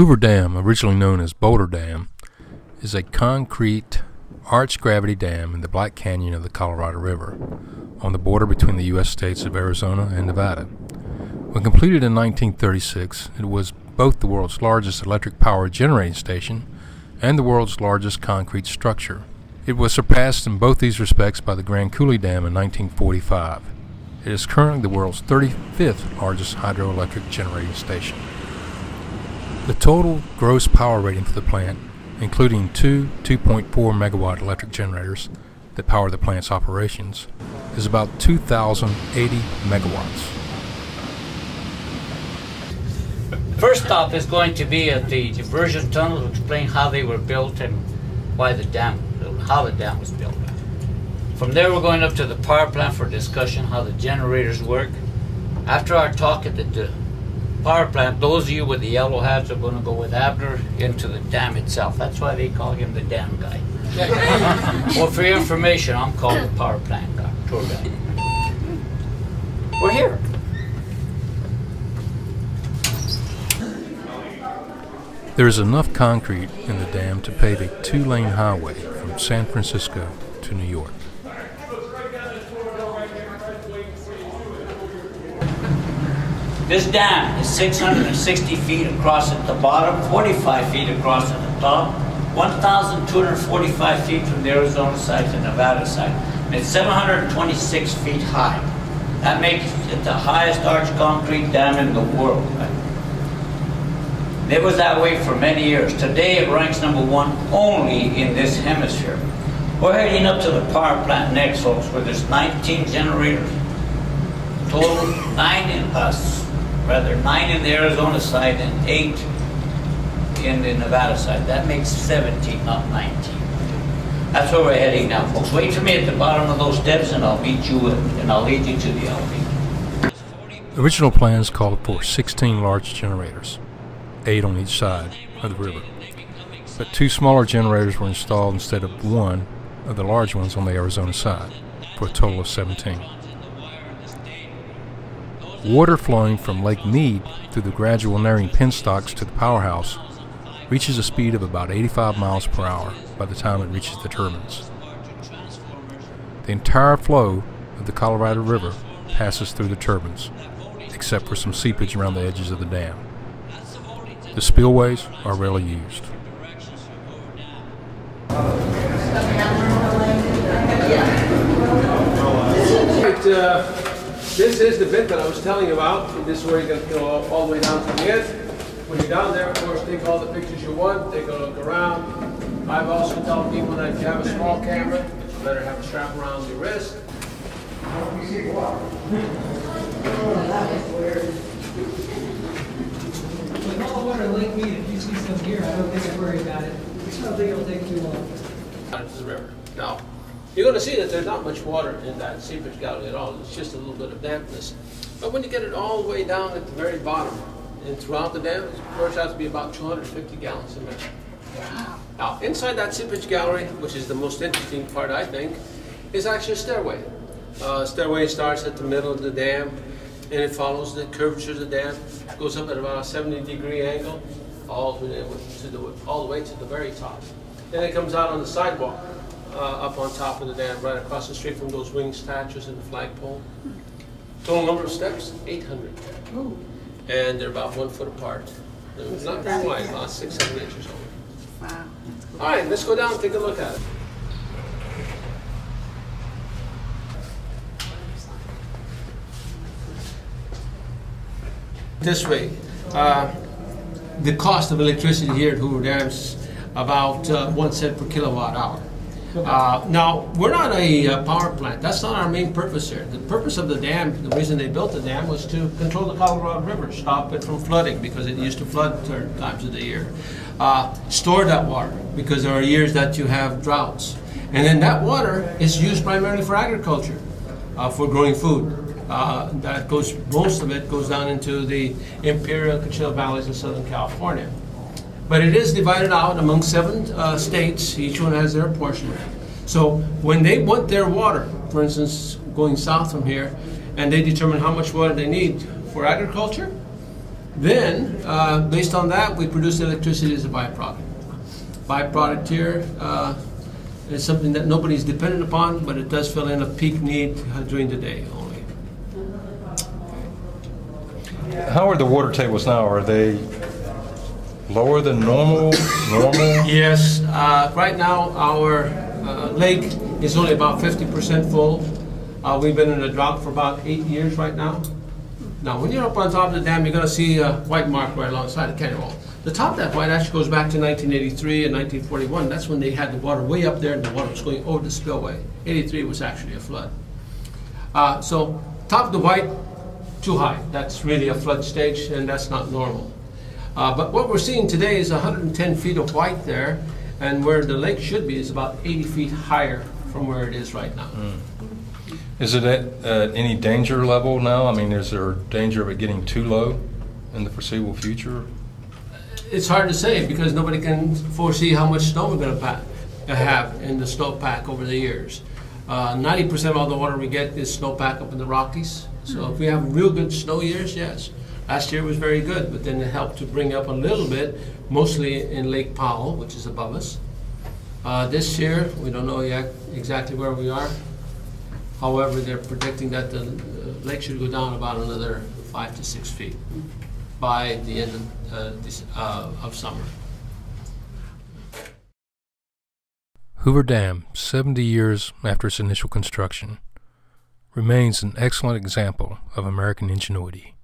Hoover Dam, originally known as Boulder Dam, is a concrete arched gravity dam in the Black Canyon of the Colorado River, on the border between the U.S. states of Arizona and Nevada. When completed in 1936, it was both the world's largest electric power generating station and the world's largest concrete structure. It was surpassed in both these respects by the Grand Coulee Dam in 1945. It is currently the world's 35th largest hydroelectric generating station. The total gross power rating for the plant, including two 2.4 megawatt electric generators that power the plant's operations, is about 2,080 megawatts. First stop is going to be at the diversion tunnel to explain how they were built and why the dam, how the dam was built. From there we're going up to the power plant for discussion how the generators work. After our talk at the power plant, those of you with the yellow hats are going to go with Abner into the dam itself. That's why they call him the dam guy. Well, for your information, I'm called the power plant guy, tour guide. We're here. There is enough concrete in the dam to pave a 2-lane highway from San Francisco to New York. This dam is 660 feet across at the bottom, 45 feet across at the top, 1,245 feet from the Arizona side to Nevada side, and it's 726 feet high. That makes it the highest arched concrete dam in the world. Right? It was that way for many years. Today it ranks #1 only in this hemisphere. We're heading up to the power plant next, folks, where there's 19 generators. Total 9 in the Arizona side and 8 in the Nevada side. That makes 17, not 19. That's where we're heading now, folks. Wait for me at the bottom of those steps and I'll meet you and I'll lead you to the elevator. The original plans called for 16 large generators, 8 on each side of the river. But 2 smaller generators were installed instead of 1 of the large ones on the Arizona side, for a total of 17. Water flowing from Lake Mead through the gradual narrowing penstocks to the powerhouse reaches a speed of about 85 miles per hour by the time it reaches the turbines. The entire flow of the Colorado River passes through the turbines, except for some seepage around the edges of the dam. The spillways are rarely used. This is the bit that I was telling you about. This is where you're going to go all the way down to the end. When you're down there, of course, take all the pictures you want. Take a look around. I've also told people that if you have a small camera, you better have a strap around your wrist. You see water. Oh, that was weird. With all the water in Lake Mead, if you see some here, I don't think I'd worry about it. I don't think it'll take too long. It's the river. Now, you're going to see that there's not much water in that seepage gallery at all. It's just a little bit of dampness. But when you get it all the way down at the very bottom and throughout the dam, it works out to be about 250 gallons a minute. Now, inside that seepage gallery, which is the most interesting part, I think, is actually a stairway. Stairway starts at the middle of the dam, and it follows the curvature of the dam, goes up at about a 70-degree angle, all the way to the very top. Then it comes out on the sidewalk. Up on top of the dam, right across the street from those wing statues and the flagpole. Total number of steps, 800. Ooh. And they're about 1 foot apart. They're not very wide, about 6-7 inches over. Wow. All right, let's go down and take a look at it. This way, the cost of electricity here at Hoover Dam is about 1 cent per kilowatt hour. Now, we're not a power plant. That's not our main purpose here. The purpose of the dam, the reason they built the dam, was to control the Colorado River, stop it from flooding, because it used to flood certain times of the year. Store that water, because there are years that you have droughts. And then that water is used primarily for agriculture, for growing food. Most of it goes down into the Imperial and Coachella valleys of Southern California. But it is divided out among 7 states. Each one has their portion. So when they want their water, for instance, going south from here, and they determine how much water they need for agriculture, Then, based on that, we produce electricity as a byproduct. Byproduct here is something that nobody's dependent upon, but it does fill in a peak need during the day only. How are the water tables now? Are they lower than normal? Yes. Right now, our lake is only about 50% full. We've been in a drought for about 8 years right now. Now, when you're up on top of the dam, you're going to see a white mark right alongside the canyon wall. The top of that white actually goes back to 1983 and 1941. That's when they had the water way up there and the water was going over the spillway. 83 was actually a flood. So, top of the white, too high. That's really a flood stage, and that's not normal. But what we're seeing today is 110 feet of white there, and where the lake should be is about 80 feet higher from where it is right now. Is it at any danger level now? I mean, is there danger of it getting too low in the foreseeable future? It's hard to say because nobody can foresee how much snow we're going to have in the snowpack over the years. 90% of all the water we get is snowpack up in the Rockies. So if we have real good snow years, yes. Last year was very good, but then it helped to bring up a little bit, mostly in Lake Powell, which is above us. This year, we don't know yet exactly where we are. However, they're predicting that the lake should go down about another 5 to 6 feet by the end of summer. Hoover Dam, 70 years after its initial construction, remains an excellent example of American ingenuity.